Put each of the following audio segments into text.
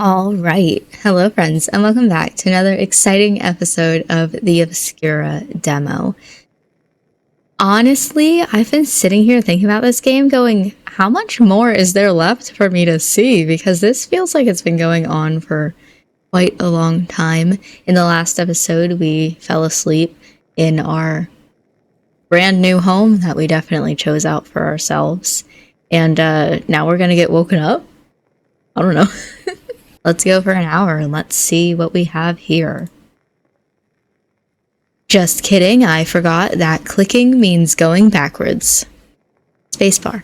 All right. Hello, friends, and welcome back to another exciting episode of the OBSCURA demo. Honestly, I've been sitting here thinking about this game going, how much more is there left for me to see? Because this feels like it's been going on for quite a long time. In the last episode, we fell asleep in our brand new home that we definitely chose out for ourselves. And now we're going to get woken up? I don't know. Let's go for an hour and let's see what we have here. Just kidding, I forgot that clicking means going backwards. Spacebar.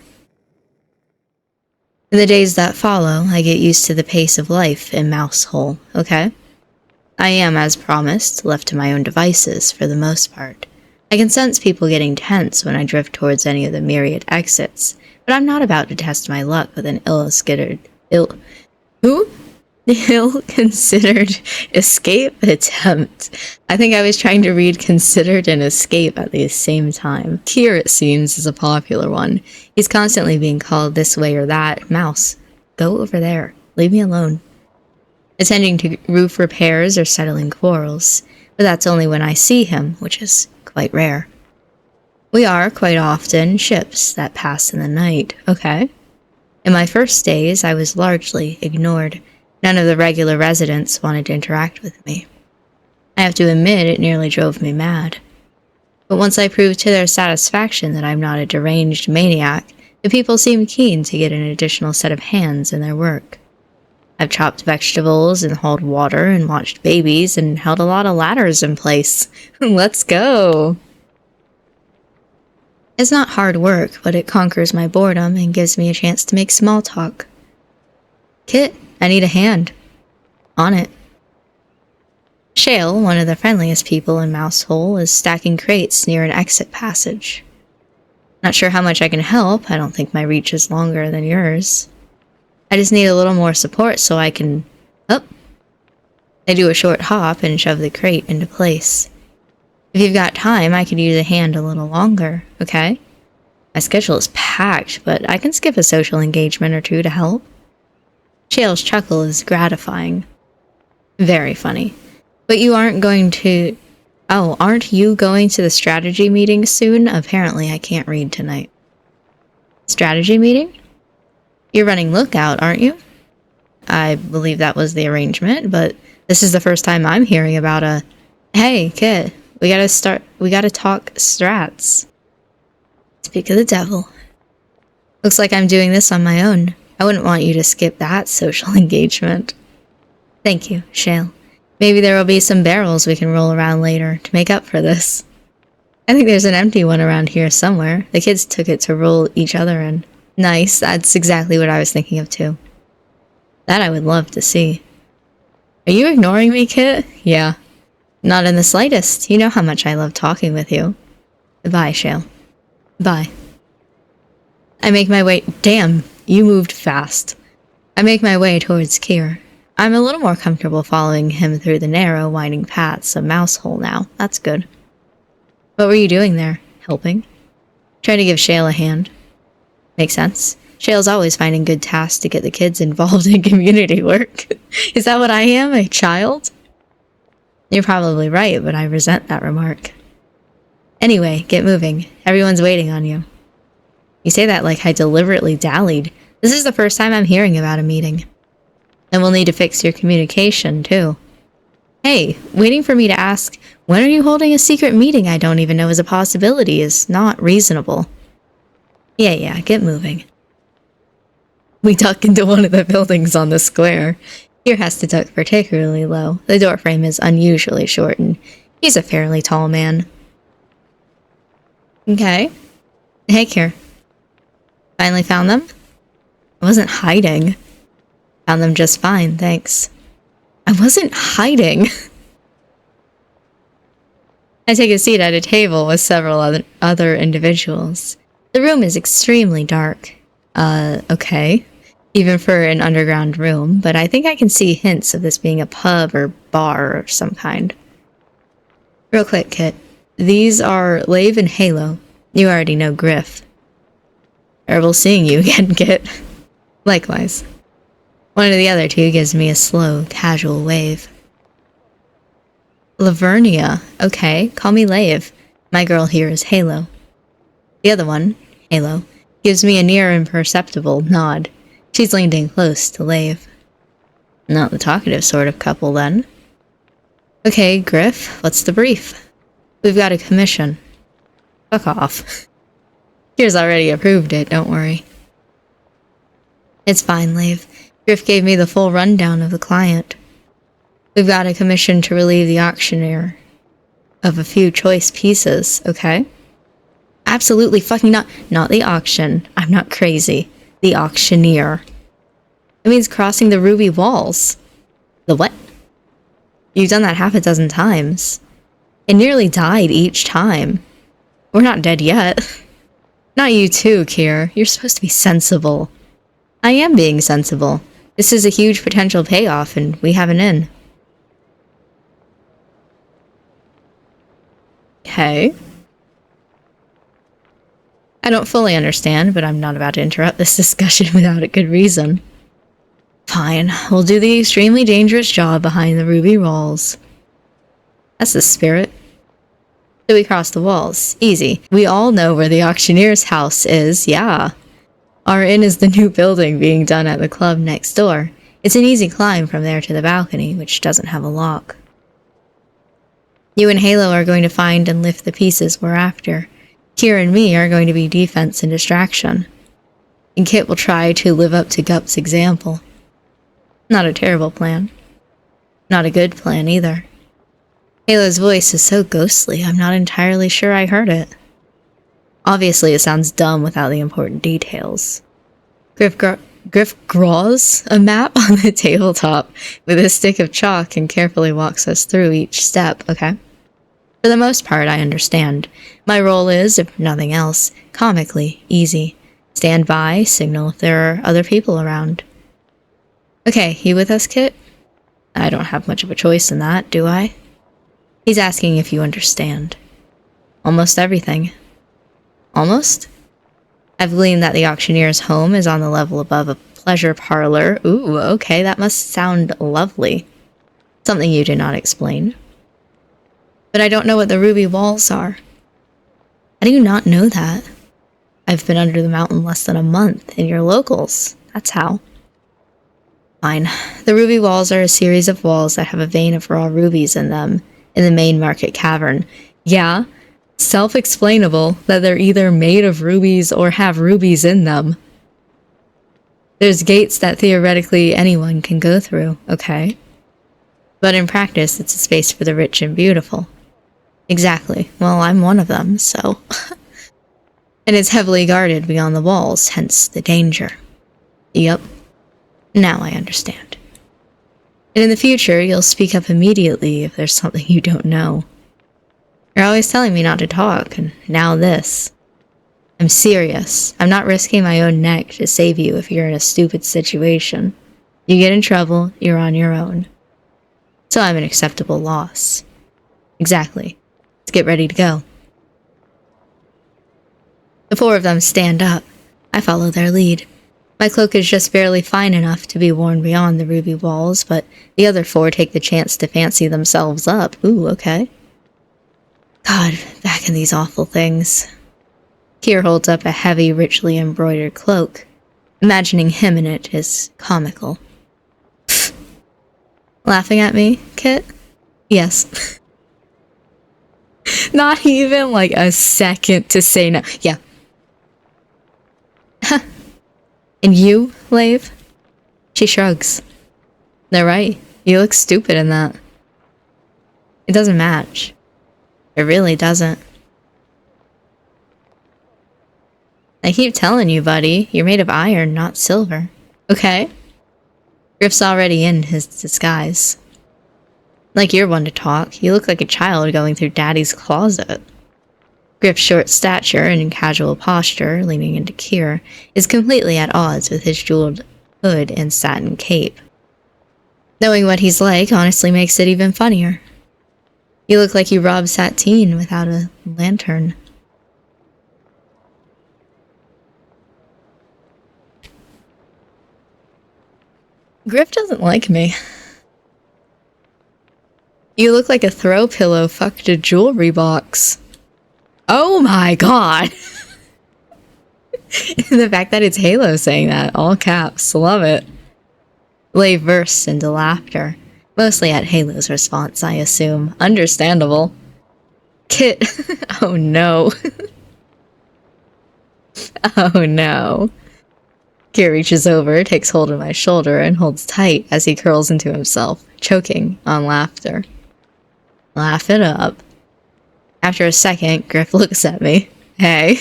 In the days that follow, I get used to the pace of life in Mousehole, okay? I am, as promised, left to my own devices for the most part. I can sense people getting tense when I drift towards any of the myriad exits, but I'm not about to test my luck with an ill-considered escape attempt. I think I was trying to read considered and escape at the same time. Kier, it seems, is a popular one. He's constantly being called this way or that. Mouse, go over there. Leave me alone. Attending to roof repairs or settling quarrels, but that's only when I see him, which is quite rare. We are, quite often, ships that pass in the night, okay? In my first days, I was largely ignored. None of the regular residents wanted to interact with me. I have to admit, it nearly drove me mad. But once I proved to their satisfaction that I'm not a deranged maniac, the people seemed keen to get an additional set of hands in their work. I've chopped vegetables and hauled water and watched babies and held a lot of ladders in place. Let's go! It's not hard work, but it conquers my boredom and gives me a chance to make small talk. Kit, I need a hand. On it. Shale, one of the friendliest people in Mousehole, is stacking crates near an exit passage. Not sure how much I can help. I don't think my reach is longer than yours. I just need a little more support so I can... Oh! I do a short hop and shove the crate into place. If you've got time, I could use a hand a little longer, okay? My schedule is packed, but I can skip a social engagement or two to help. Shale's chuckle is gratifying. Very funny. But you aren't going to... Oh, aren't you going to the strategy meeting soon? Apparently I can't read tonight. Strategy meeting? You're running lookout, aren't you? I believe that was the arrangement, but this is the first time I'm hearing about a... Hey, kid, we gotta talk strats. Speak of the devil. Looks like I'm doing this on my own. I wouldn't want you to skip that social engagement. Thank you, Shale. Maybe there will be some barrels we can roll around later to make up for this. I think there's an empty one around here somewhere. The kids took it to roll each other in. Nice, that's exactly what I was thinking of too. That I would love to see. Are you ignoring me, Kit? Yeah. Not in the slightest. You know how much I love talking with you. Bye, Shale. Bye. I make my way... Damn, you moved fast. I make my way towards Kier. I'm a little more comfortable following him through the narrow, winding paths of Mousehole now. That's good. What were you doing there? Helping? Trying to give Shale a hand. Makes sense. Shale's always finding good tasks to get the kids involved in community work. Is that what I am? A child? You're probably right, but I resent that remark. Anyway, get moving. Everyone's waiting on you. You say that like I deliberately dallied. This is the first time I'm hearing about a meeting. And we'll need to fix your communication, too. Hey, waiting for me to ask, when are you holding a secret meeting I don't even know is a possibility is not reasonable. Yeah, get moving. We duck into one of the buildings on the square. Here has to duck particularly low. The doorframe is unusually short, and he's a fairly tall man. Okay. Hey, Kier. Finally found them? I wasn't hiding. Found them just fine, thanks. I wasn't hiding. I take a seat at a table with several other individuals. The room is extremely dark. Okay. Even for an underground room, but I think I can see hints of this being a pub or bar of some kind. Real quick, Kit. These are Lave and Halo. You already know Griff. Terrible seeing you again, Kit. Likewise. One of the other two gives me a slow, casual wave. Lavernia. Okay, call me Lave. My girl here is Halo. The other one, Halo, gives me a near imperceptible nod. She's leaned in close to Lave. Not the talkative sort of couple, then. Okay, Griff, what's the brief? We've got a commission. Fuck off. Kier's already approved it, don't worry. It's fine, Lave. Griff gave me the full rundown of the client. We've got a commission to relieve the auctioneer of a few choice pieces, okay? Absolutely fucking not. Not the auction. I'm not crazy. The auctioneer. It means crossing the ruby walls. The what? You've done that half a dozen times. It nearly died each time. We're not dead yet. Not you too, Kier. You're supposed to be sensible. I am being sensible. This is a huge potential payoff, and we have an in. Okay. I don't fully understand, but I'm not about to interrupt this discussion without a good reason. Fine, we'll do the extremely dangerous job behind the ruby walls. That's the spirit. So we cross the walls. Easy. We all know where the auctioneer's house is, yeah. Our inn is the new building being done at the club next door. It's an easy climb from there to the balcony, which doesn't have a lock. You and Halo are going to find and lift the pieces we're after. Kier and me are going to be defense and distraction. And Kit will try to live up to Gup's example. Not a terrible plan. Not a good plan either. Halo's voice is so ghostly, I'm not entirely sure I heard it. Obviously, it sounds dumb without the important details. Griff draws a map on the tabletop with a stick of chalk and carefully walks us through each step, okay? For the most part, I understand. My role is, if nothing else, comically easy. Stand by, signal if there are other people around. Okay, you with us, Kit? I don't have much of a choice in that, do I? He's asking if you understand. Almost everything. Almost? I've gleaned that the auctioneer's home is on the level above a pleasure parlor. Ooh, okay, that must sound lovely. Something you did not explain. But I don't know what the ruby walls are. How do you not know that? I've been under the mountain less than a month, and you're locals. That's how. Fine. The ruby walls are a series of walls that have a vein of raw rubies in them, in the main market cavern. Yeah, self-explainable that they're either made of rubies or have rubies in them. There's gates that theoretically anyone can go through, okay? But in practice, it's a space for the rich and beautiful. Exactly. Well, I'm one of them, so... And it's heavily guarded beyond the walls, hence the danger. Yep. Now I understand. And in the future, you'll speak up immediately if there's something you don't know. You're always telling me not to talk, and now this. I'm serious. I'm not risking my own neck to save you if you're in a stupid situation. You get in trouble, you're on your own. So I'm an acceptable loss. Exactly. Let's get ready to go. The four of them stand up. I follow their lead. My cloak is just barely fine enough to be worn beyond the ruby walls, but the other four take the chance to fancy themselves up. Ooh, okay. God, back in these awful things. Kier holds up a heavy, richly embroidered cloak. Imagining him in it is comical. Pfft. Laughing at me, Kit? Yes. Not even like a second to say no. Yeah. Huh. And you, Lave? She shrugs. They're right. You look stupid in that. It doesn't match. It really doesn't. I keep telling you, buddy, you're made of iron, not silver. Okay? Griff's already in his disguise. Like you're one to talk, you look like a child going through Daddy's closet. Griff's short stature and casual posture, leaning into Kier, is completely at odds with his jeweled hood and satin cape. Knowing what he's like honestly makes it even funnier. You look like you robbed Satine without a lantern. Griff doesn't like me. You look like a throw pillow fucked a jewelry box. Oh my god! The fact that it's Halo saying that, all caps, love it. Leigh bursts into laughter, mostly at Halo's response, I assume. Understandable. Kit, oh no. Oh no. Kit reaches over, takes hold of my shoulder, and holds tight as he curls into himself, choking on laughter. Laugh it up. After a second, Griff looks at me. Hey.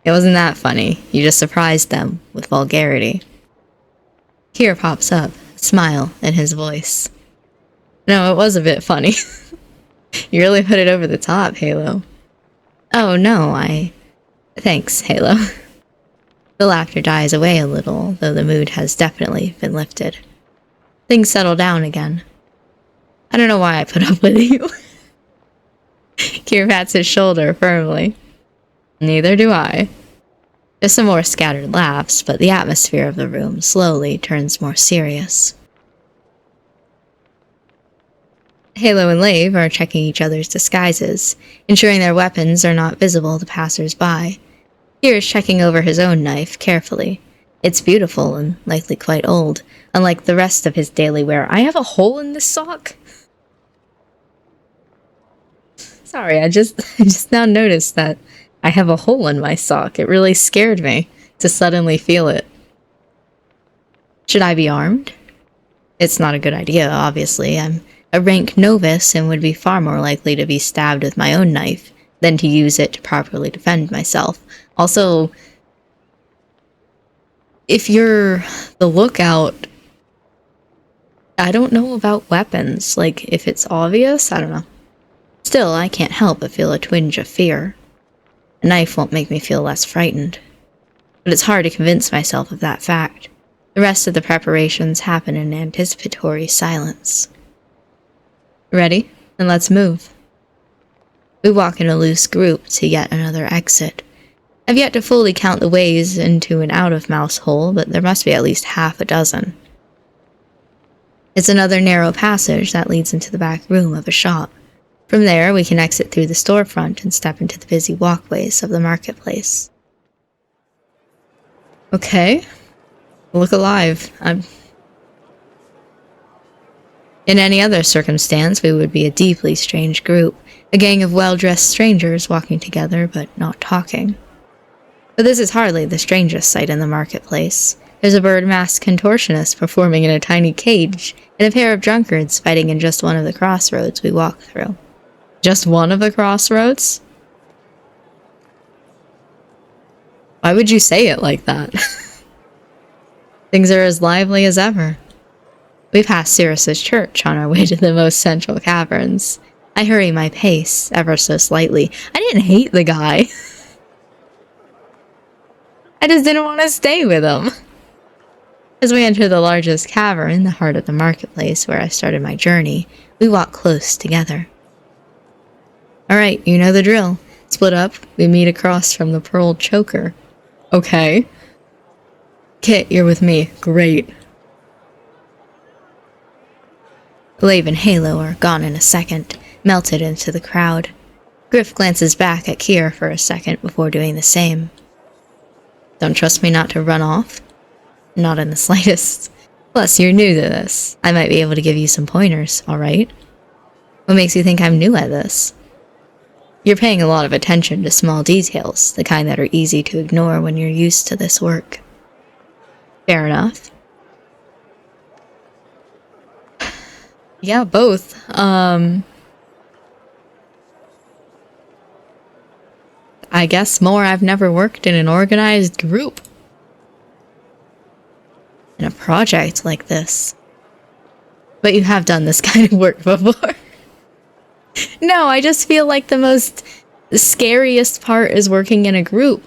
It wasn't that funny. You just surprised them with vulgarity. Kier pops up, a smile in his voice. No, it was a bit funny. You really put it over the top, Halo. Oh no, Thanks, Halo. The laughter dies away a little, though the mood has definitely been lifted. Things settle down again. I don't know why I put up with you. Kier pats his shoulder firmly. Neither do I. Just some more scattered laughs, but the atmosphere of the room slowly turns more serious. Halo and Leigh are checking each other's disguises, ensuring their weapons are not visible to passers-by. Kier is checking over his own knife carefully. It's beautiful and likely quite old, unlike the rest of his daily wear. I have a hole in this sock? Sorry, I just now noticed that I have a hole in my sock. It really scared me to suddenly feel it. Should I be armed? It's not a good idea, obviously. I'm a rank novice and would be far more likely to be stabbed with my own knife than to use it to properly defend myself. Also, if you're the lookout, I don't know about weapons. Like, if it's obvious, I don't know. Still, I can't help but feel a twinge of fear. A knife won't make me feel less frightened. But it's hard to convince myself of that fact. The rest of the preparations happen in anticipatory silence. Ready? Then let's move. We walk in a loose group to yet another exit. I've yet to fully count the ways into and out of Mouse Hole, but there must be at least half a dozen. It's another narrow passage that leads into the back room of a shop. From there, we can exit through the storefront and step into the busy walkways of the marketplace. Okay. Look alive. In any other circumstance, we would be a deeply strange group, a gang of well-dressed strangers walking together but not talking. But this is hardly the strangest sight in the marketplace. There's a bird-masked contortionist performing in a tiny cage, and a pair of drunkards fighting in just one of the crossroads we walk through. Just one of the crossroads? Why would you say it like that? Things are as lively as ever. We pass Cirrus's church on our way to the most central caverns. I hurry my pace, ever so slightly. I didn't hate the guy. I just didn't want to stay with him. As we enter the largest cavern, the heart of the marketplace where I started my journey, we walk close together. Alright, you know the drill. Split up, we meet across from the pearl choker. Okay. Kit, you're with me. Great. Leigh and Halo are gone in a second, melted into the crowd. Griff glances back at Kier for a second before doing the same. Don't trust me not to run off? Not in the slightest. Plus, you're new to this. I might be able to give you some pointers, alright? What makes you think I'm new at this? You're paying a lot of attention to small details, the kind that are easy to ignore when you're used to this work. Fair enough. Yeah, both. I guess more. I've never worked in an organized group. In a project like this. But you have done this kind of work before. No, I just feel like the scariest part is working in a group.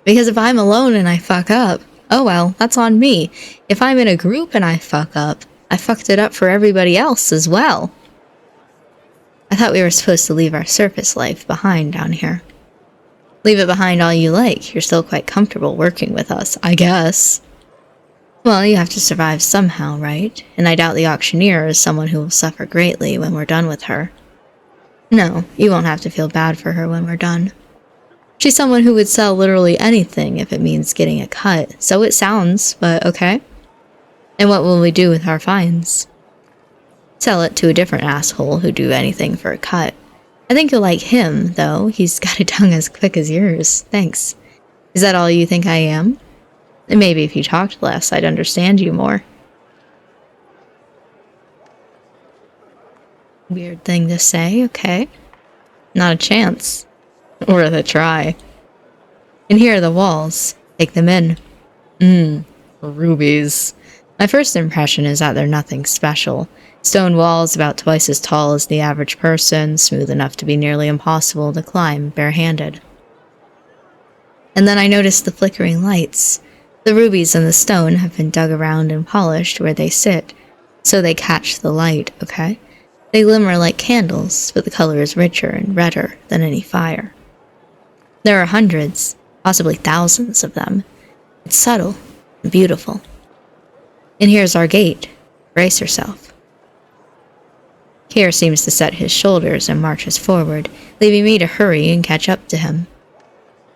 Because if I'm alone and I fuck up, oh well, that's on me. If I'm in a group and I fuck up, I fucked it up for everybody else as well. I thought we were supposed to leave our surface life behind down here. Leave it behind all you like. You're still quite comfortable working with us, I guess. Well, you have to survive somehow, right? And I doubt the auctioneer is someone who will suffer greatly when we're done with her. No, you won't have to feel bad for her when we're done. She's someone who would sell literally anything if it means getting a cut. So it sounds, but okay. And what will we do with our finds? Sell it to a different asshole who'd do anything for a cut. I think you'll like him, though. He's got a tongue as quick as yours. Thanks. Is that all you think I am? And maybe if you talked less, I'd understand you more. Weird thing to say, okay. Not a chance. Worth a try. And here are the walls. Take them in. Rubies. My first impression is that they're nothing special. Stone walls about twice as tall as the average person, smooth enough to be nearly impossible to climb barehanded. And then I noticed the flickering lights. The rubies in the stone have been dug around and polished where they sit, so they catch the light, okay? They glimmer like candles, but the color is richer and redder than any fire. There are hundreds, possibly thousands of them. It's subtle and beautiful. And here's our gate. Brace yourself. Kier seems to set his shoulders and marches forward, leaving me to hurry and catch up to him.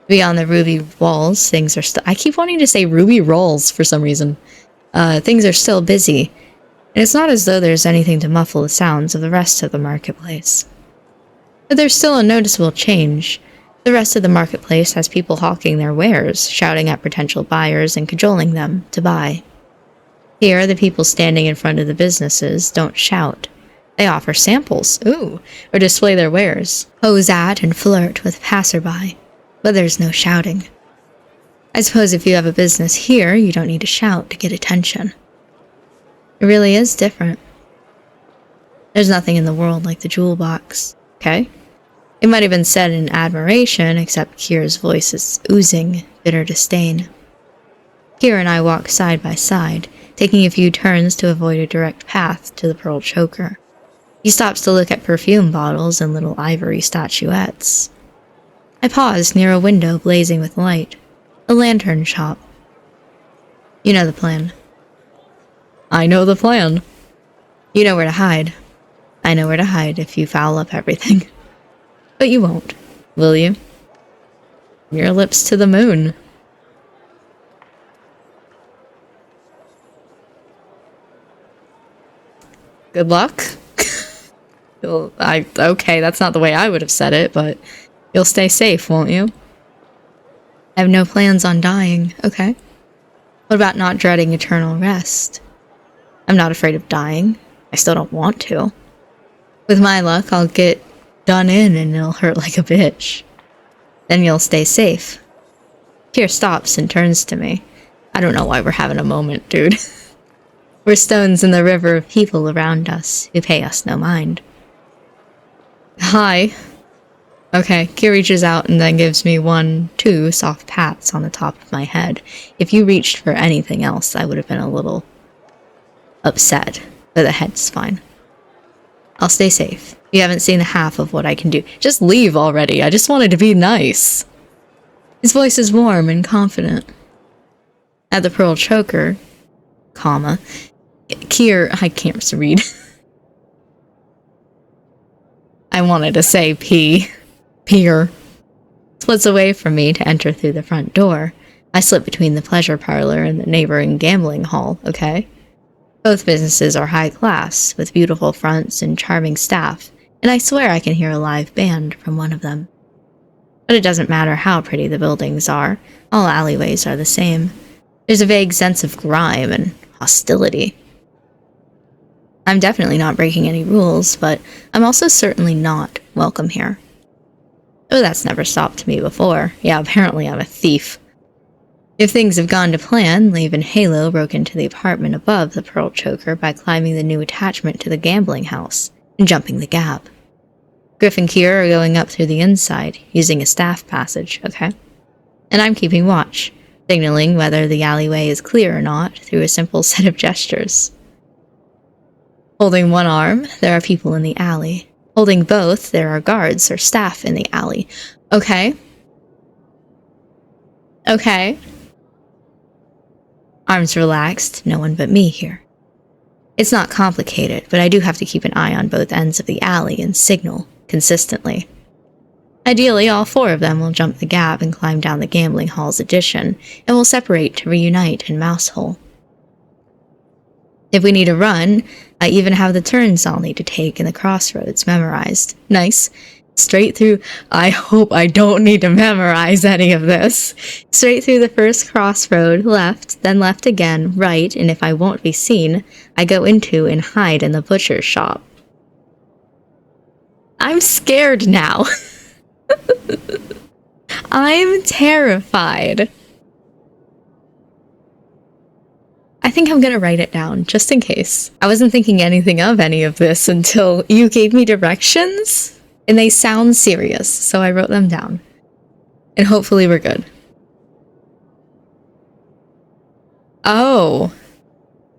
Beyond the ruby walls, things are still— I keep wanting to say ruby rolls for some reason. Things are still busy, and it's not as though there's anything to muffle the sounds of the rest of the marketplace. But there's still a noticeable change. The rest of the marketplace has people hawking their wares, shouting at potential buyers and cajoling them to buy. Here, the people standing in front of the businesses don't shout. They offer samples, or display their wares, pose at and flirt with passerby. But there's no shouting. I suppose if you have a business here, you don't need to shout to get attention. It really is different. There's nothing in the world like the jewel box, okay? It might have been said in admiration, except Kier's voice is oozing bitter disdain. Kier and I walk side by side, taking a few turns to avoid a direct path to the pearl choker. He stops to look at perfume bottles and little ivory statuettes. I pause near a window blazing with light. A lantern shop. You know the plan. I know the plan. You know where to hide. I know where to hide if you foul up everything. But you won't, will you? Your lips to the moon. Good luck? Okay, that's not the way I would have said it, but you'll stay safe, won't you? I have no plans on dying, okay? What about not dreading eternal rest? I'm not afraid of dying. I still don't want to. With my luck, I'll get done in and it'll hurt like a bitch. Then you'll stay safe. Kier stops and turns to me. I don't know why we're having a moment, dude. We're stones in the river of people around us who pay us no mind. Hi. Okay, Kier reaches out and then gives me 2 soft pats on the top of my head. If you reached for anything else, I would have been a little upset, but the head's fine. I'll stay safe. You haven't seen half of what I can do. Just leave already. I just wanted to be nice. His voice is warm and confident. At the pearl choker, comma, Kier— I can't read. I wanted to say Pier. Splits away from me to enter through the front door. I slip between the pleasure parlor and the neighboring gambling hall, okay? Both businesses are high class, with beautiful fronts and charming staff, and I swear I can hear a live band from one of them. But it doesn't matter how pretty the buildings are, all alleyways are the same. There's a vague sense of grime and hostility. I'm definitely not breaking any rules, but I'm also certainly not welcome here. Oh, that's never stopped me before. Yeah, apparently I'm a thief. If things have gone to plan, Leave and Halo broke into the apartment above the pearl choker by climbing the new attachment to the gambling house and jumping the gap. Griff and Kier are going up through the inside, using a staff passage, okay? And I'm keeping watch, signaling whether the alleyway is clear or not through a simple set of gestures. Holding one arm, there are people in the alley. Holding both, there are guards or staff in the alley. Okay. Arms relaxed, no one but me here. It's not complicated, but I do have to keep an eye on both ends of the alley and signal consistently. Ideally, all 4 of them will jump the gap and climb down the gambling hall's addition, and will separate to reunite in Mousehole. If we need a run, I even have the turns I'll need to take in the crossroads memorized. Nice. Straight through. I hope I don't need to memorize any of this. Straight through the first crossroad, left, then left again, right, and if I won't be seen, I go into and hide in the butcher's shop. I'm scared now. I'm terrified. I think I'm gonna write it down, just in case. I wasn't thinking anything of any of this until you gave me directions, and they sound serious, so I wrote them down. And hopefully we're good. Oh.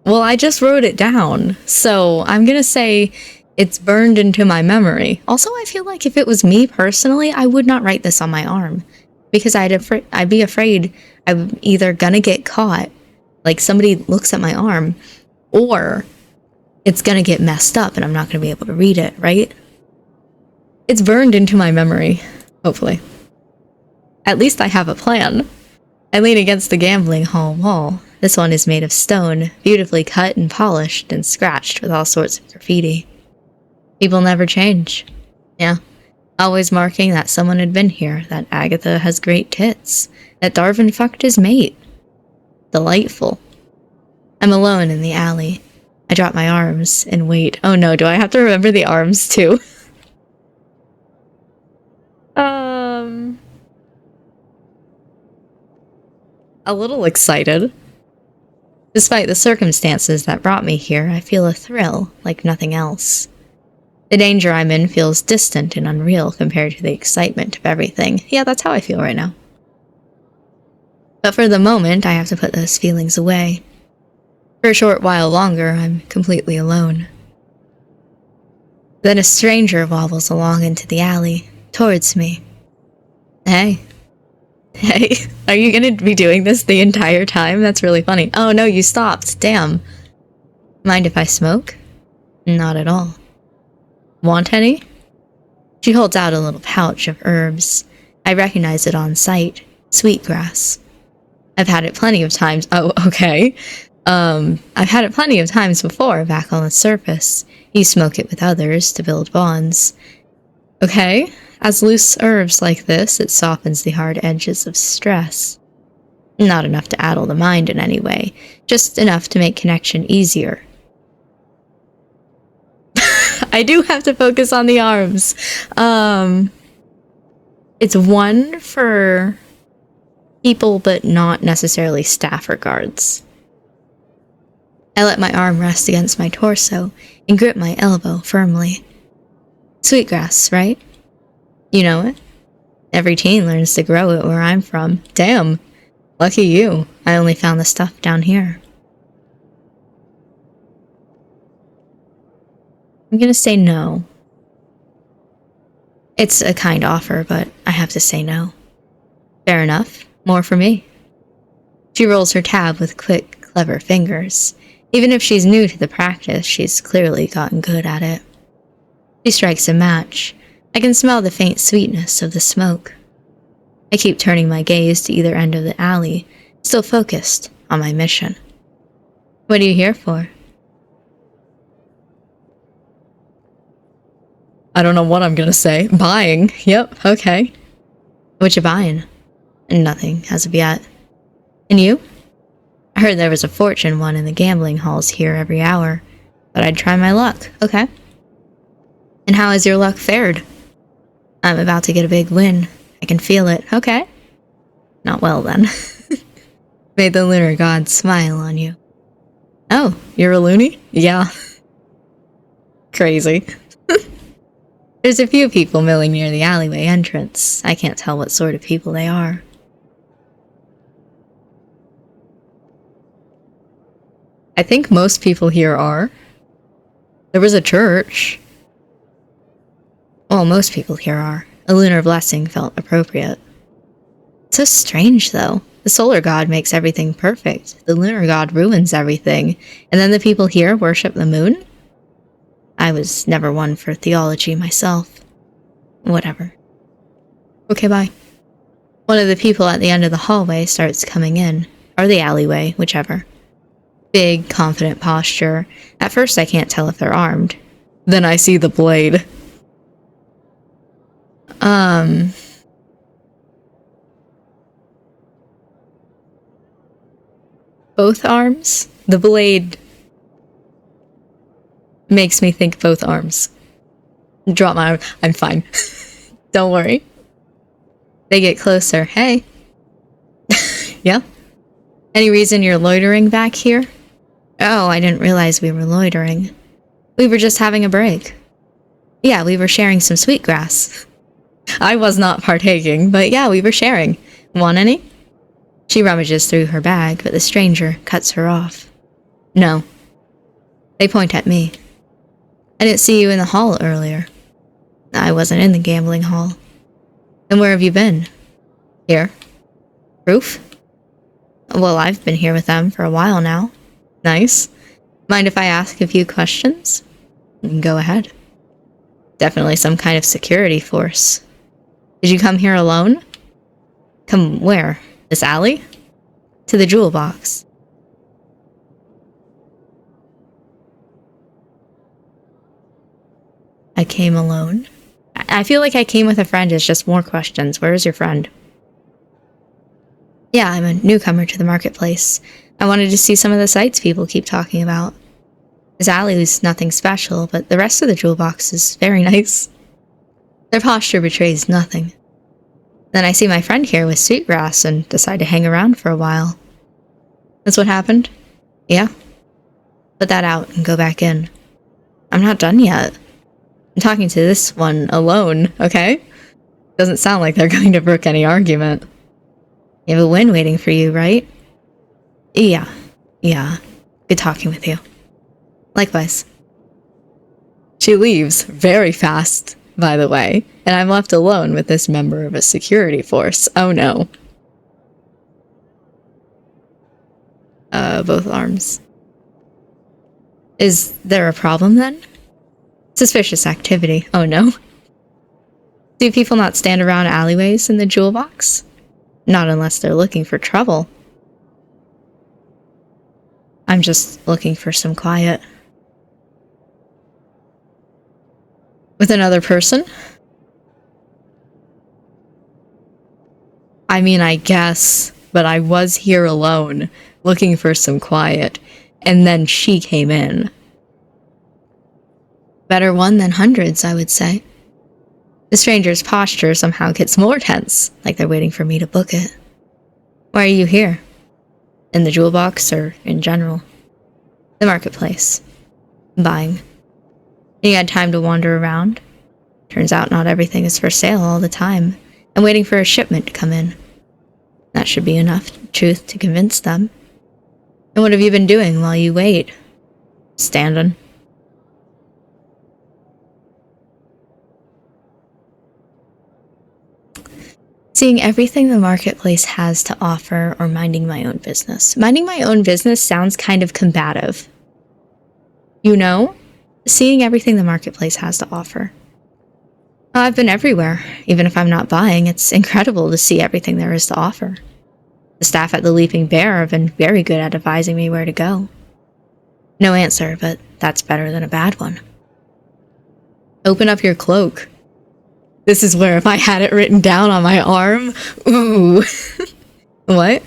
Well, I just wrote it down, so I'm gonna say it's burned into my memory. Also, I feel like if it was me personally, I would not write this on my arm, because I'd be afraid I'm either gonna get caught, like somebody looks at my arm, or it's gonna get messed up and I'm not gonna be able to read it, right? It's burned into my memory, hopefully. At least I have a plan. I lean against the gambling hall wall. This one is made of stone, beautifully cut and polished and scratched with all sorts of graffiti. People never change. Yeah. Always marking that someone had been here, that Agatha has great tits, that Darvin fucked his mate. Delightful. I'm alone in the alley. I drop my arms and wait. Oh no, do I have to remember the arms too? A little excited. Despite the circumstances that brought me here, I feel a thrill like nothing else. The danger I'm in feels distant and unreal compared to the excitement of everything. Yeah, that's how I feel right now. But for the moment, I have to put those feelings away. For a short while longer, I'm completely alone. Then a stranger wobbles along into the alley, towards me. Hey. Hey, are you gonna be doing this the entire time? That's really funny. Oh no, you stopped. Damn. Mind if I smoke? Not at all. Want any? She holds out a little pouch of herbs. I recognize it on sight. Sweetgrass. I've had it plenty of times. Oh, okay. I've had it plenty of times before, back on the surface. You smoke it with others to build bonds. Okay. As loose herbs like this, it softens the hard edges of stress. Not enough to addle the mind in any way, just enough to make connection easier. I do have to focus on the arms. It's one for people, but not necessarily staff or guards. I let my arm rest against my torso and grip my elbow firmly. Sweetgrass, right? You know it? Every teen learns to grow it where I'm from. Damn. Lucky you. I only found the stuff down here. I'm gonna say no. It's a kind offer, but I have to say no. Fair enough. More for me. She rolls her tab with quick, clever fingers. Even if she's new to the practice, she's clearly gotten good at it. She strikes a match. I can smell the faint sweetness of the smoke. I keep turning my gaze to either end of the alley, still focused on my mission. What are you here for? I don't know what I'm gonna say. Buying. Yep, okay. What you buying? Nothing, as of yet. And you? I heard there was a fortune won in the gambling halls here every hour. But I'd try my luck. Okay. And how has your luck fared? I'm about to get a big win. I can feel it. Okay. Not well, then. May the lunar god smile on you. Oh, you're a loony? Yeah. Crazy. There's a few people milling near the alleyway entrance. I can't tell what sort of people they are. I think most people here are. There was a church. Well, most people here are. A lunar blessing felt appropriate. So strange, though. The solar god makes everything perfect. The lunar god ruins everything. And then the people here worship the moon? I was never one for theology myself. Whatever. Okay, bye. One of the people at the end of the hallway starts coming in. Or the alleyway, whichever. Big, confident posture. At first I can't tell if they're armed. Then I see the blade. Both arms? The blade makes me think both arms. Drop my arm. I'm fine. Don't worry. They get closer. Hey. Yeah? Any reason you're loitering back here? Oh, I didn't realize we were loitering. We were just having a break. Yeah, we were sharing some sweetgrass. I was not partaking, but yeah, we were sharing. Want any? She rummages through her bag, but the stranger cuts her off. No. They point at me. I didn't see you in the hall earlier. I wasn't in the gambling hall. Then where have you been? Here. Proof? Well, I've been here with them for a while now. Nice. Mind if I ask a few questions? Go ahead. Definitely some kind of security force. Did you come here alone? Come where? This alley? To the jewel box. I came alone. I feel like I came with a friend is just more questions. Where is your friend? Yeah, I'm a newcomer to the marketplace. I wanted to see some of the sights people keep talking about. This alley is nothing special, but the rest of the jewel box is very nice. Their posture betrays nothing. Then I see my friend here with sweetgrass and decide to hang around for a while. That's what happened? Yeah. Put that out and go back in. I'm not done yet. I'm talking to this one alone, okay? Doesn't sound like they're going to brook any argument. You have a win waiting for you, right? Yeah. Good talking with you. Likewise. She leaves very fast, by the way, and I'm left alone with this member of a security force. Oh no. Both arms. Is there a problem then? Suspicious activity. Oh no. Do people not stand around alleyways in the jewel box? Not unless they're looking for trouble. I'm just looking for some quiet. With another person? I mean, I guess, but I was here alone, looking for some quiet, and then she came in. Better one than hundreds, I would say. The stranger's posture somehow gets more tense, like they're waiting for me to book it. Why are you here? In the jewel box, or in general? The marketplace. Buying. You had time to wander around? Turns out not everything is for sale all the time. I'm waiting for a shipment to come in. That should be enough truth to convince them. And what have you been doing while you wait? Standing. Seeing everything the marketplace has to offer, or minding my own business. Minding my own business sounds kind of combative. You know? Seeing everything the marketplace has to offer. I've been everywhere. Even if I'm not buying, it's incredible to see everything there is to offer. The staff at the Leaping Bear have been very good at advising me where to go. No answer, but that's better than a bad one. Open up your cloak. This is where if I had it written down on my arm, ooh. What?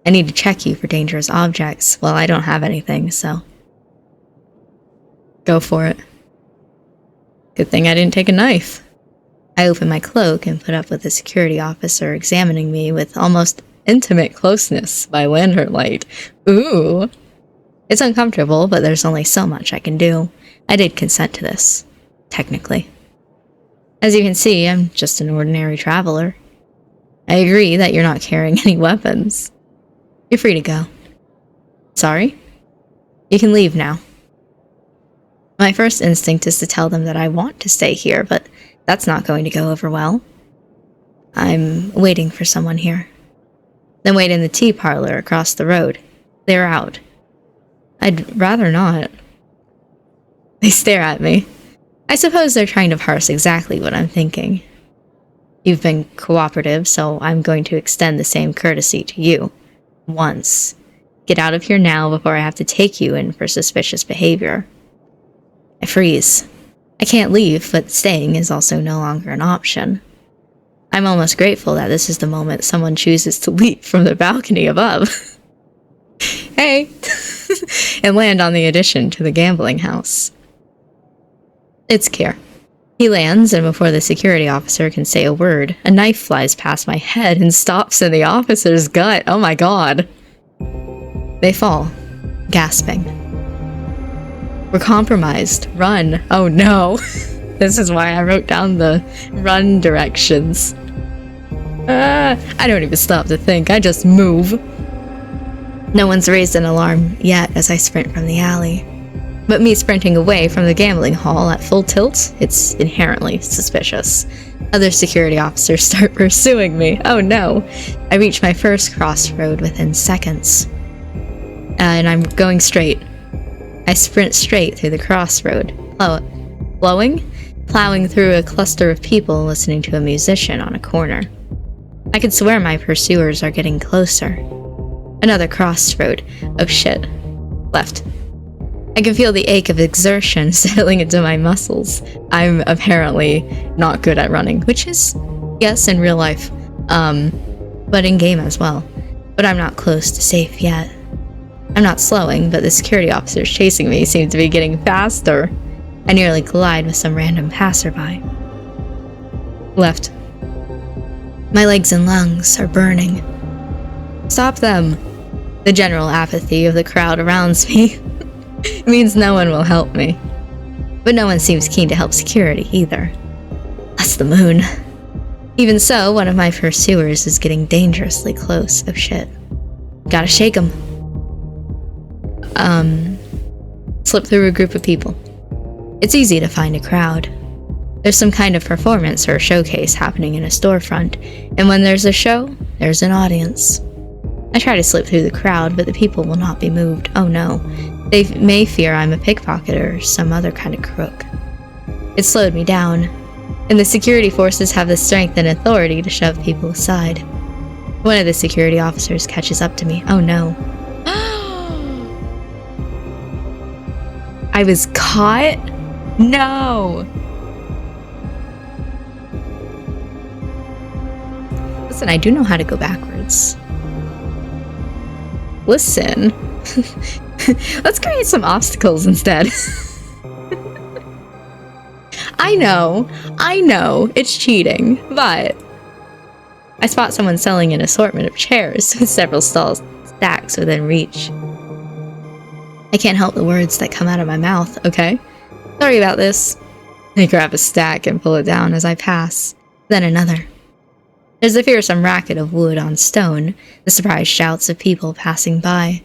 I need to check you for dangerous objects. Well, I don't have anything, so. Go for it. Good thing I didn't take a knife. I open my cloak and put up with the security officer examining me with almost intimate closeness by lantern light. Ooh. It's uncomfortable, but there's only so much I can do. I did consent to this, technically. As you can see, I'm just an ordinary traveler. I agree that you're not carrying any weapons. You're free to go. Sorry? You can leave now. My first instinct is to tell them that I want to stay here, but that's not going to go over well. I'm waiting for someone here. Then wait in the tea parlor across the road. They're out. I'd rather not. They stare at me. I suppose they're trying to parse exactly what I'm thinking. You've been cooperative, so I'm going to extend the same courtesy to you. Once. Get out of here now before I have to take you in for suspicious behavior. I freeze. I can't leave, but staying is also no longer an option. I'm almost grateful that this is the moment someone chooses to leap from the balcony above. Hey! And land on the addition to the gambling house. It's Kier. He lands, and before the security officer can say a word, a knife flies past my head and stops in the officer's gut. Oh my god. They fall, gasping. We're compromised. Run. Oh no. This is why I wrote down the run directions. I don't even stop to think. I just move. No one's raised an alarm yet as I sprint from the alley. But me sprinting away from the gambling hall at full tilt, it's inherently suspicious. Other security officers start pursuing me. Oh no. I reach my first crossroad within seconds. And I'm going straight. I sprint straight through the crossroad, plowing through a cluster of people listening to a musician on a corner. I could swear my pursuers are getting closer. Another crossroad. Oh shit. Left. I can feel the ache of exertion settling into my muscles. I'm apparently not good at running, which is, yes, in real life, but in game as well. But I'm not close to safe yet. I'm not slowing, but the security officers chasing me seem to be getting faster. I nearly collide with some random passerby. Left. My legs and lungs are burning. Stop them! The general apathy of the crowd around me means no one will help me. But no one seems keen to help security either. That's the moon. Even so, one of my pursuers is getting dangerously close. Oh shit. Gotta shake him. Slip through a group of people. It's easy to find a crowd. There's some kind of performance or showcase happening in a storefront, and when there's a show, there's an audience. I try to slip through the crowd, but the people will not be moved. Oh no. They may fear I'm a pickpocketer or some other kind of crook. It slowed me down, and the security forces have the strength and authority to shove people aside. One of the security officers catches up to me. Oh no. I was caught? No! Listen, I do know how to go backwards. Listen. Let's create some obstacles instead. I know, it's cheating, but I spot someone selling an assortment of chairs with several stalls stacks within reach. I can't help the words that come out of my mouth, okay? Sorry about this. I grab a stack and pull it down as I pass, then another. There's a fearsome racket of wood on stone, the surprised shouts of people passing by.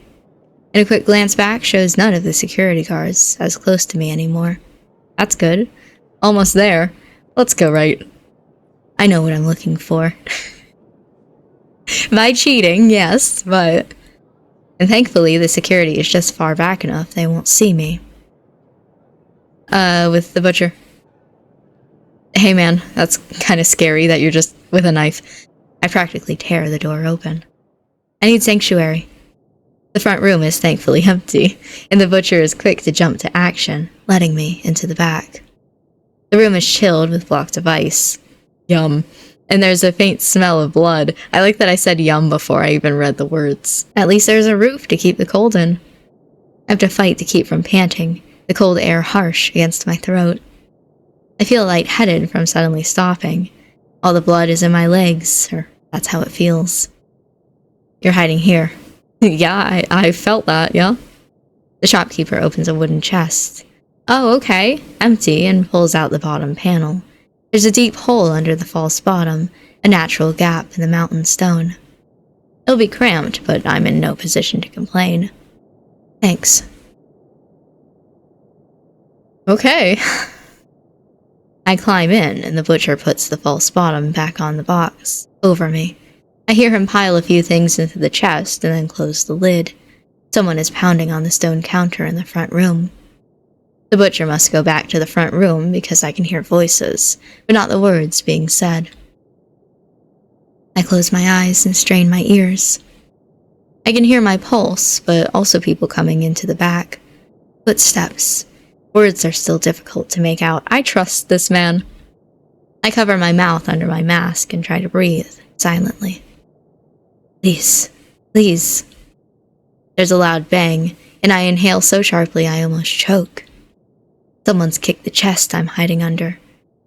And a quick glance back shows none of the security guards as close to me anymore. That's good. Almost there. Let's go right. I know what I'm looking for. By cheating, yes, but... And thankfully, the security is just far back enough they won't see me. With the butcher. Hey man, that's kind of scary that you're just with a knife. I practically tear the door open. I need sanctuary. The front room is thankfully empty, and the butcher is quick to jump to action, letting me into the back. The room is chilled with blocks of ice. Yum. And there's a faint smell of blood. I like that I said yum before I even read the words. At least there's a roof to keep the cold in. I have to fight to keep from panting, the cold air harsh against my throat. I feel lightheaded from suddenly stopping. All the blood is in my legs, or that's how it feels. You're hiding here. Yeah, I felt that, yeah? The shopkeeper opens a wooden chest. Oh, okay. Empty, and pulls out the bottom panel. There's a deep hole under the false bottom, a natural gap in the mountain stone. It'll be cramped, but I'm in no position to complain. Thanks. Okay. I climb in, and the butcher puts the false bottom back on the box, over me. I hear him pile a few things into the chest and then close the lid. Someone is pounding on the stone counter in the front room. The butcher must go back to the front room because I can hear voices, but not the words being said. I close my eyes and strain my ears. I can hear my pulse, but also people coming into the back. Footsteps. Words are still difficult to make out. I trust this man. I cover my mouth under my mask and try to breathe silently. Please, please. There's a loud bang, and I inhale so sharply I almost choke. Someone's kicked the chest I'm hiding under.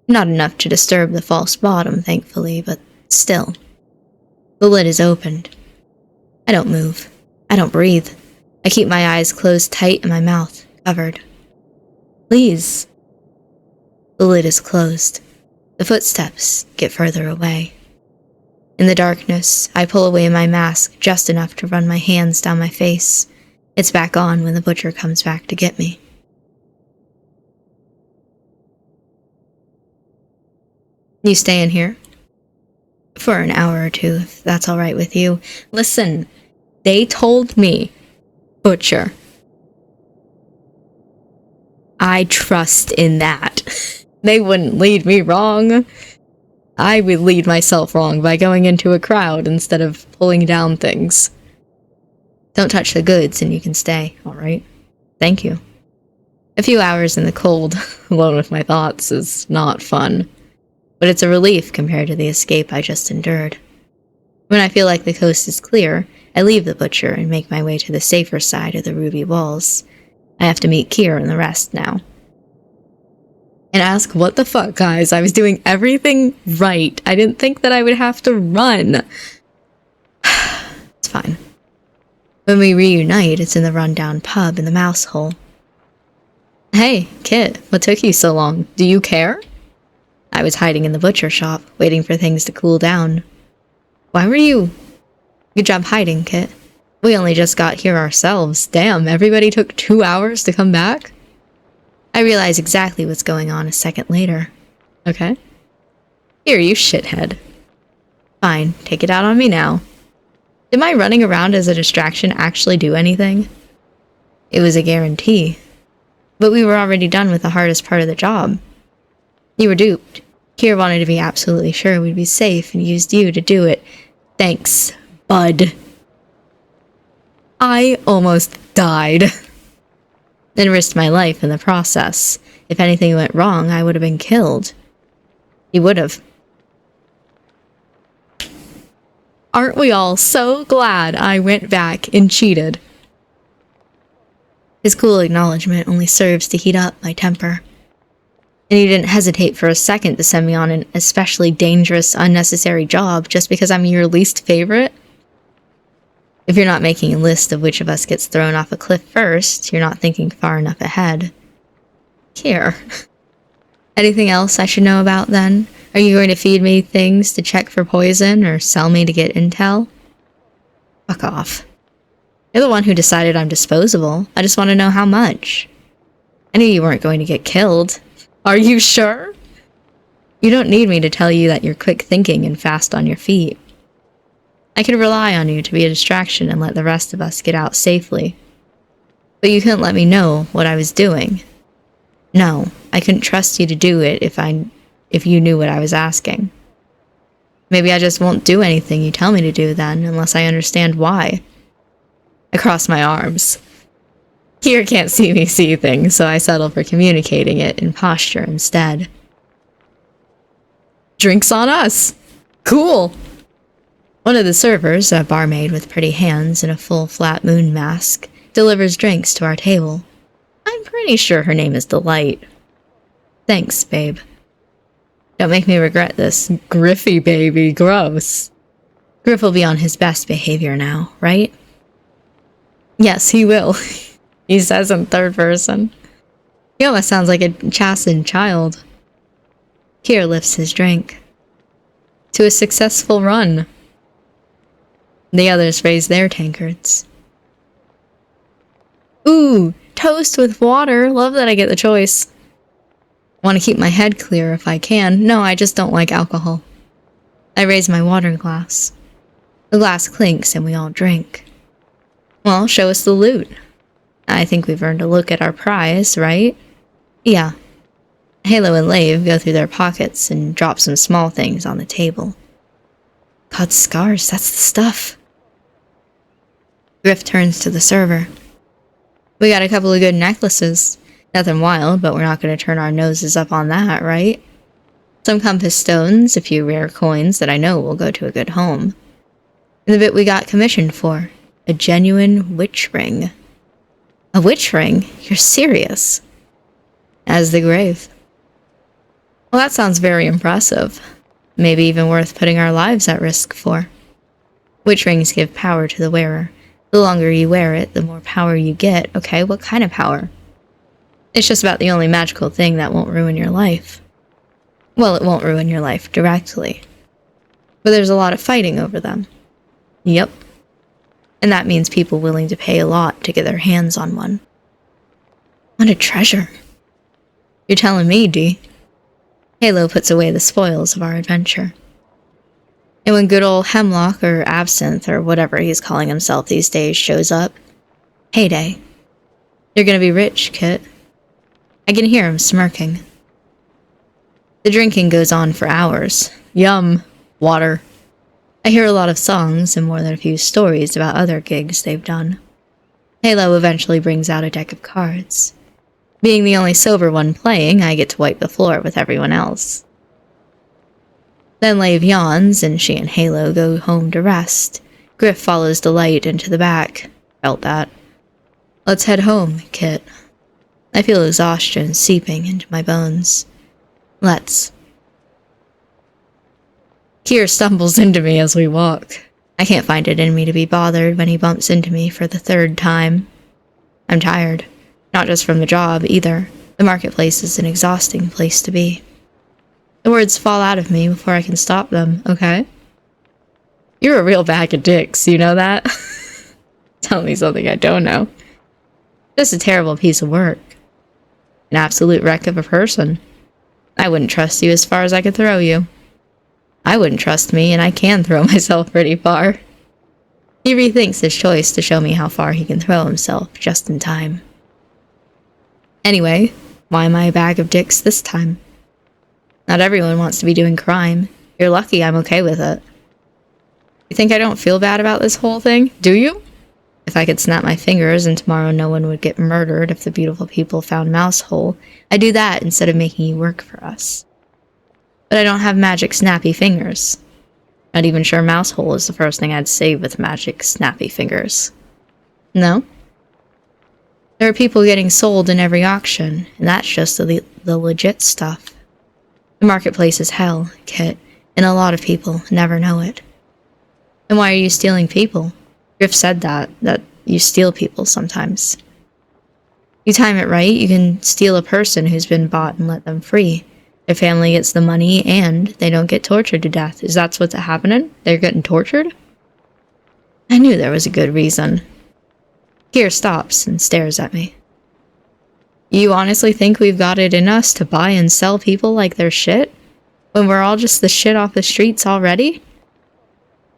Not enough to disturb the false bottom, thankfully, but still. The lid is opened. I don't move. I don't breathe. I keep my eyes closed tight and my mouth covered. Please. The lid is closed. The footsteps get further away. In the darkness, I pull away my mask just enough to run my hands down my face. It's back on when the butcher comes back to get me. You stay in here? For an hour or two, if that's all right with you. Listen, they told me, butcher. I trust in that. They wouldn't lead me wrong. I would lead myself wrong by going into a crowd instead of pulling down things. Don't touch the goods and you can stay, alright? Thank you. A few hours in the cold, alone with my thoughts, is not fun. But it's a relief compared to the escape I just endured. When I feel like the coast is clear, I leave the butcher and make my way to the safer side of the ruby walls. I have to meet Kier and the rest now. And ask, what the fuck, guys? I was doing everything right. I didn't think that I would have to run. It's fine. When we reunite, it's in the rundown pub in the mouse hole. Hey, Kit, what took you so long? Do you care? I was hiding in the butcher shop, waiting for things to cool down. Why were you... Good job hiding, Kit. We only just got here ourselves. Damn, everybody took 2 hours to come back? I realize exactly what's going on a second later. Okay. Here, you shithead. Fine, take it out on me now. Did my running around as a distraction actually do anything? It was a guarantee. But we were already done with the hardest part of the job. You were duped. Kier wanted to be absolutely sure we'd be safe and used you to do it. Thanks, bud. I almost died. And risked my life in the process. If anything went wrong, I would have been killed. He would have. Aren't we all so glad I went back and cheated? His cool acknowledgement only serves to heat up my temper. And he didn't hesitate for a second to send me on an especially dangerous, unnecessary job just because I'm your least favorite. If you're not making a list of which of us gets thrown off a cliff first, you're not thinking far enough ahead. Here. Anything else I should know about, then? Are you going to feed me things to check for poison, or sell me to get intel? Fuck off. You're the one who decided I'm disposable. I just want to know how much. I knew you weren't going to get killed. Are you sure? You don't need me to tell you that you're quick thinking and fast on your feet. I could rely on you to be a distraction and let the rest of us get out safely. But you couldn't let me know what I was doing. No, I couldn't trust you to do it if you knew what I was asking. Maybe I just won't do anything you tell me to do then, unless I understand why. I cross my arms. Kier can't see me see things, so I settle for communicating it in posture instead. Drinks on us! Cool! One of the servers, a barmaid with pretty hands and a full flat moon mask, delivers drinks to our table. I'm pretty sure her name is Delight. Thanks, babe. Don't make me regret this. Griffy baby, gross. Griff will be on his best behavior now, right? Yes, he will. He says in third person. He almost sounds like a chastened child. Kier lifts his drink. To a successful run. The others raise their tankards. Ooh, toast with water. Love that I get the choice. Want to keep my head clear if I can. No, I just don't like alcohol. I raise my water glass. The glass clinks and we all drink. Well, show us the loot. I think we've earned a look at our prize, right? Yeah. Halo and Lave go through their pockets and drop some small things on the table. God, scars, that's the stuff. Griff turns to the server. We got a couple of good necklaces. Nothing wild, but we're not going to turn our noses up on that, right? Some compass stones, a few rare coins that I know will go to a good home. And the bit we got commissioned for. A genuine witch ring. A witch ring? You're serious? As the grave. Well, that sounds very impressive. Maybe even worth putting our lives at risk for. Witch rings give power to the wearer. The longer you wear it, the more power you get. Okay, what kind of power? It's just about the only magical thing that won't ruin your life. Well, it won't ruin your life directly. But there's a lot of fighting over them. Yep. And that means people willing to pay a lot to get their hands on one. What a treasure. You're telling me, D. Halo puts away the spoils of our adventure. And when good old Hemlock or Absinthe or whatever he's calling himself these days shows up, heyday. You're gonna be rich, Kit. I can hear him smirking. The drinking goes on for hours. Yum. Water. I hear a lot of songs and more than a few stories about other gigs they've done. Halo eventually brings out a deck of cards. Being the only sober one playing, I get to wipe the floor with everyone else. Then Lave yawns, and she and Halo go home to rest. Griff follows Delight into the back. Felt that. Let's head home, Kit. I feel exhaustion seeping into my bones. Let's. Kier stumbles into me as we walk. I can't find it in me to be bothered when he bumps into me for the third time. I'm tired. Not just from the job, either. The marketplace is an exhausting place to be. The words fall out of me before I can stop them, okay? You're a real bag of dicks, you know that? Tell me something I don't know. Just a terrible piece of work. An absolute wreck of a person. I wouldn't trust you as far as I could throw you. I wouldn't trust me, and I can throw myself pretty far. He rethinks his choice to show me how far he can throw himself just in time. Anyway, why am I a bag of dicks this time? Not everyone wants to be doing crime. You're lucky I'm okay with it. You think I don't feel bad about this whole thing? Do you? If I could snap my fingers and tomorrow no one would get murdered if the beautiful people found Mousehole, I'd do that instead of making you work for us. But I don't have magic snappy fingers. Not even sure Mousehole is the first thing I'd save with magic snappy fingers. No? There are people getting sold in every auction, and that's just the legit stuff. The marketplace is hell, Kit, and a lot of people never know it. And why are you stealing people? Griff said that you steal people sometimes. You time it right, you can steal a person who's been bought and let them free. Their family gets the money and they don't get tortured to death. Is that what's happening? They're getting tortured? I knew there was a good reason. Kier stops and stares at me. You honestly think we've got it in us to buy and sell people like they're shit? When we're all just the shit off the streets already?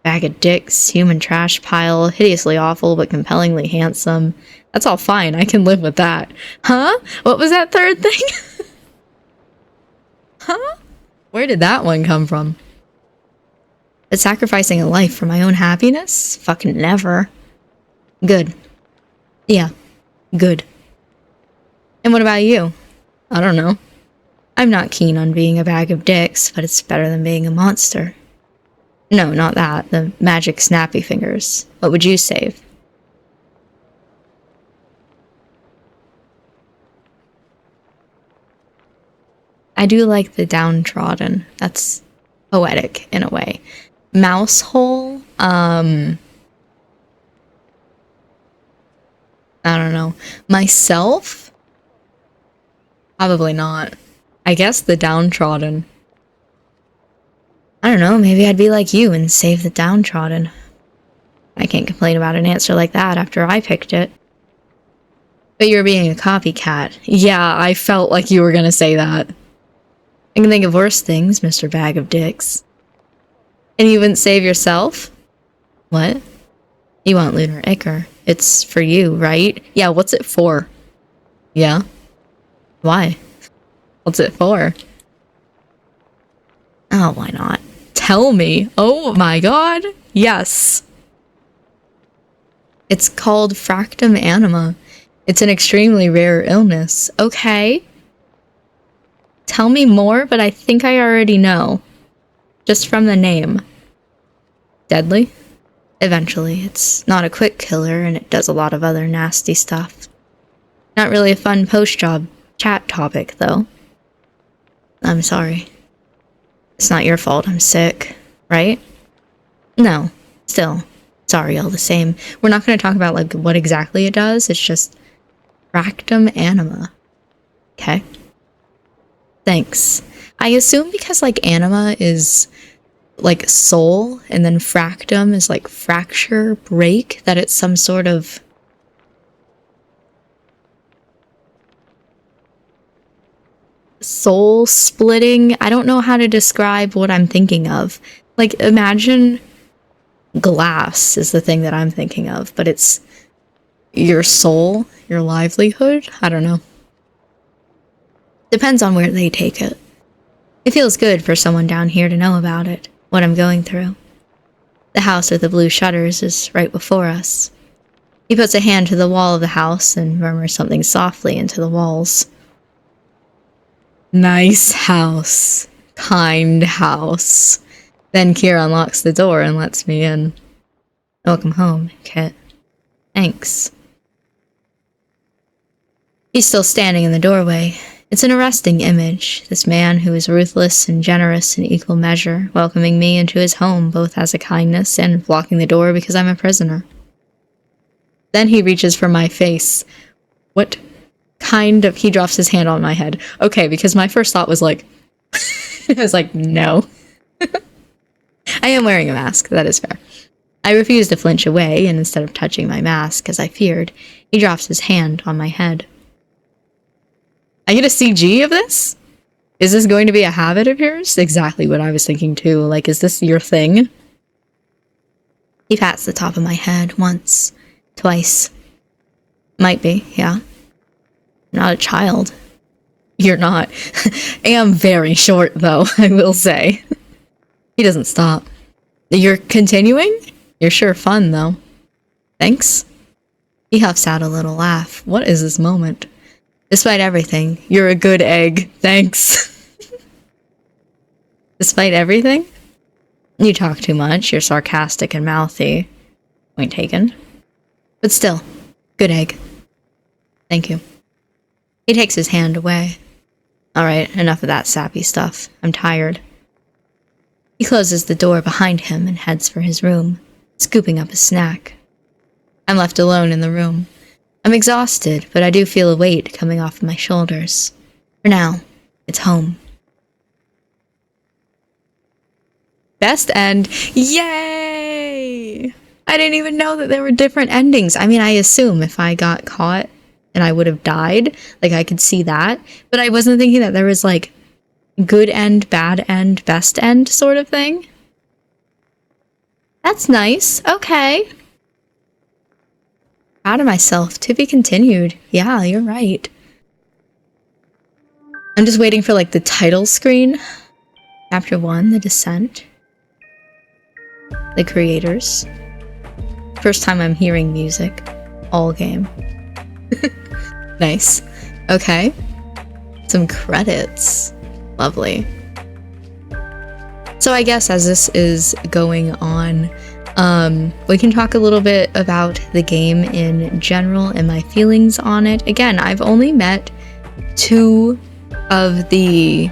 Bag of dicks, human trash pile, hideously awful but compellingly handsome. That's all fine, I can live with that. Huh? What was that third thing? Huh? Where did that one come from? But sacrificing a life for my own happiness? Fucking never. Good. Yeah, good. And what about you? I don't know. I'm not keen on being a bag of dicks, but it's better than being a monster. No, not that. The magic snappy fingers. What would you save? I do like the downtrodden. That's poetic in a way. Mousehole, I don't know. Myself? Probably not. I guess the downtrodden. I don't know, maybe I'd be like you and save the downtrodden. I can't complain about an answer like that after I picked it. But you're being a copycat. Yeah, I felt like you were gonna say that. I can think of worse things, Mr. Bag of Dicks. And you wouldn't save yourself? What? You want Lunar Ichor. It's for you, right? Yeah, what's it for? Yeah? Why? What's it for? Oh, why not? Tell me. Oh my god. Yes. It's called Fractum Anima. It's an extremely rare illness. Okay. Tell me more, but I think I already know. Just from the name. Deadly? Eventually. It's not a quick killer, and it does a lot of other nasty stuff. Not really a fun post-job chat topic, though. I'm sorry. It's not your fault I'm sick, right? No. Still. Sorry all the same. We're not going to talk about, like, what exactly it does. It's just Fractum Anima. Okay? Thanks. I assume because, like, anima is, like, soul, and then fractum is, like, fracture, break, that it's some sort of soul splitting. I don't know how to describe what I'm thinking of. Like, imagine glass is the thing that I'm thinking of, but it's your soul, your livelihood? I don't know. Depends on where they take it. It feels good for someone down here to know about it, what I'm going through. The house with the blue shutters is right before us. He puts a hand to the wall of the house and murmurs something softly into the walls. Nice house. Kind house. Then Kira unlocks the door and lets me in. Welcome home, Kit. Thanks. He's still standing in the doorway. It's an arresting image, this man who is ruthless and generous in equal measure, welcoming me into his home both as a kindness and blocking the door because I'm a prisoner. Then he reaches for my face. What kind of... He drops his hand on my head. Okay, because my first thought was like... I was like, no. I am wearing a mask, that is fair. I refuse to flinch away, and instead of touching my mask, as I feared, he drops his hand on my head. I get a CG of this? Is this going to be a habit of yours? Exactly what I was thinking too. Like, is this your thing? He pats the top of my head once, twice. Might be, yeah. I'm not a child. You're not. I am very short, though, I will say. He doesn't stop. You're continuing? You're sure fun, though. Thanks. He huffs out a little laugh. What is this moment? Despite everything, you're a good egg. Thanks. Despite everything? You talk too much, you're sarcastic and mouthy. Point taken. But still, good egg. Thank you. He takes his hand away. Alright, enough of that sappy stuff. I'm tired. He closes the door behind him and heads for his room, scooping up a snack. I'm left alone in the room. I'm exhausted, but I do feel a weight coming off of my shoulders. For now, it's home. Best end. Yay! I didn't even know that there were different endings. I mean, I assume if I got caught and I would have died, like, I could see that. But I wasn't thinking that there was, like, good end, bad end, best end sort of thing. That's nice. Okay. Proud of myself. To be continued. Yeah, you're right. I'm just waiting for, like, the title screen. Chapter 1, The Descent. The creators. First time I'm hearing music. All game. Nice. Okay. Some credits. Lovely. So I guess as this is going on, we can talk a little bit about the game in general and my feelings on it. Again, I've only met 2 of the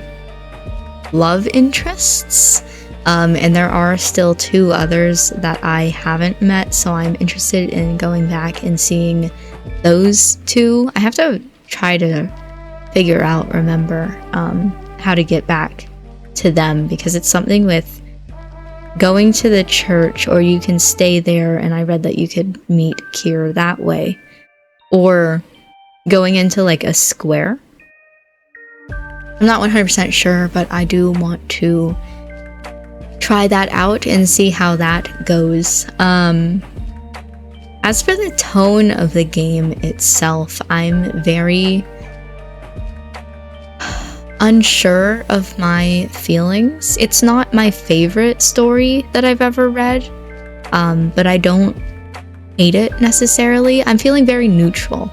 love interests, and there are still 2 others that I haven't met, so I'm interested in going back and seeing those 2. I have to try to figure out, remember, how to get back to them, because it's something with going to the church, or you can stay there, and I read that you could meet Kira that way, or going into, like, a square. I'm I'm not 100% sure, but I do want to try that out and see how that goes. As for the tone of the game itself, I'm very unsure of my feelings. It's not my favorite story that I've ever read, but I don't hate it necessarily. I'm feeling very neutral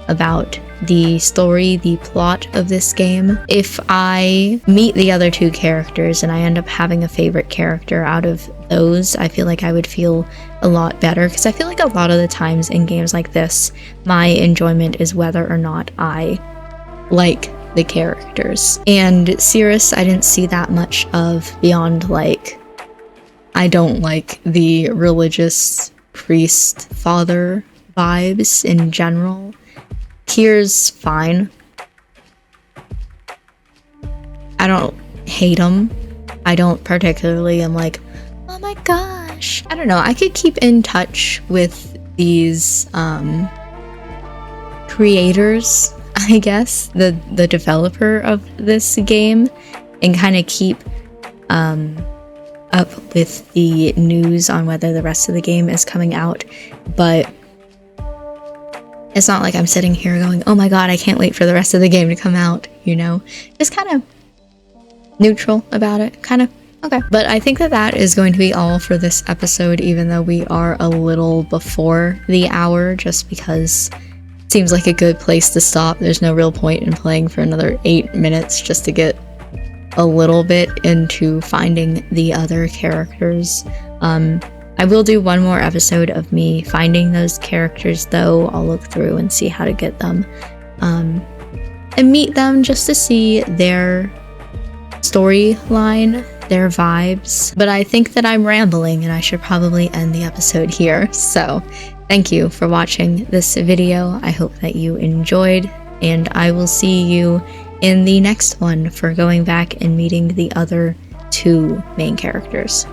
about the story, the plot of this game. If I meet the other two characters and I end up having a favorite character out of those, I feel like I would feel a lot better, because I feel like a lot of the times in games like this, my enjoyment is whether or not I like the characters. And Cirrus, I didn't see that much of beyond, like, I don't like the religious priest father vibes in general. Kyr's fine. I don't hate him. I don't particularly am like, oh my gosh. I don't know, I could keep in touch with these creators, I guess, the developer of this game, and kind of keep up with the news on whether the rest of the game is coming out, but it's not like I'm sitting here going, oh my god, I can't wait for the rest of the game to come out, you know? Just kind of neutral about it, kind of, okay. But I think that that is going to be all for this episode, even though we are a little before the hour, just because it seems like a good place to stop. There's no real point in playing for another 8 minutes just to get a little bit into finding the other characters. I will do one more episode of me finding those characters, though. I'll look through and see how to get them and meet them, just to see their storyline, their vibes. But I think that I'm rambling and I should probably end the episode here. So thank you for watching this video. I hope that you enjoyed, and I will see you in the next one for going back and meeting the other two main characters.